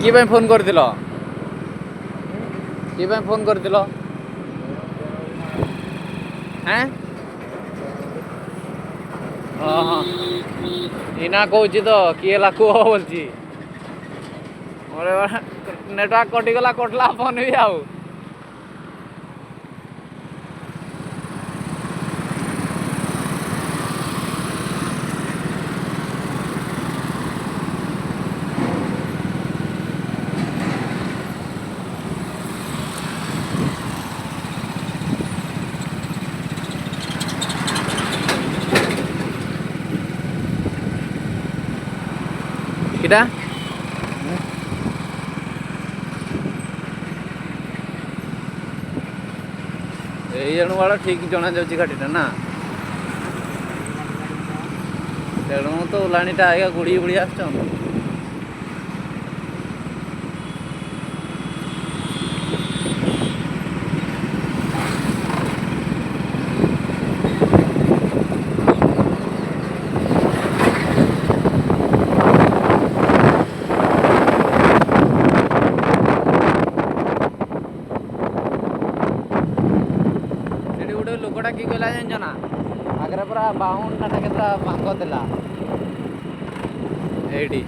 कि फोन करथिलो कि फोन करथिलो हैं हाँ इना कहूँ तो किए ला कह बोलছি नेटवर्क कटिगला कटला फोन भी आउ किटा जन वाला ठीक जना जाऊँगी घाटीटा ना तेणु तो ओलाणीटा आगे गुड़ी गुड़ी आस गोटे लोकटा कि कहला जान ना आगे पूरा बाउंड ना केतरा भांग देला एडी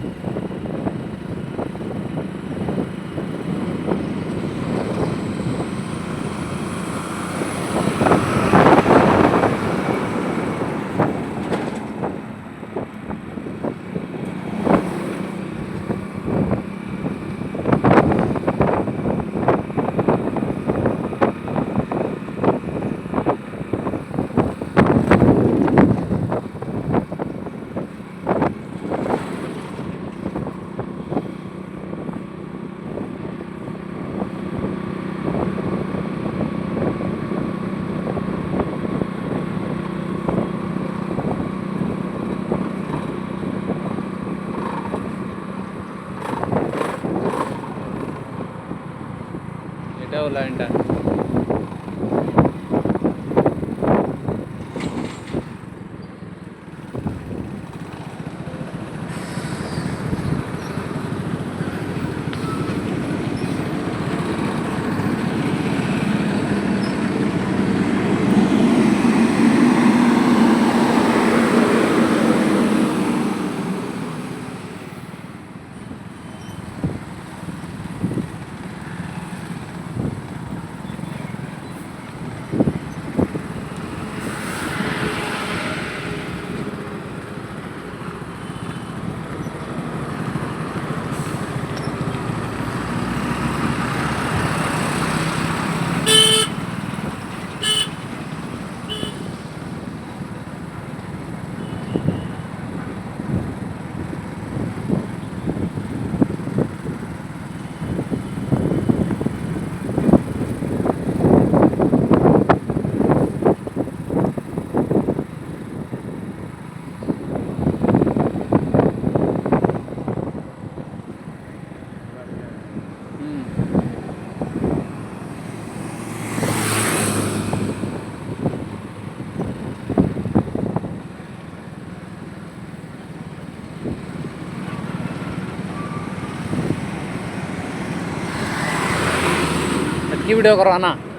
এটা লাইনটা की वीडियो करवाना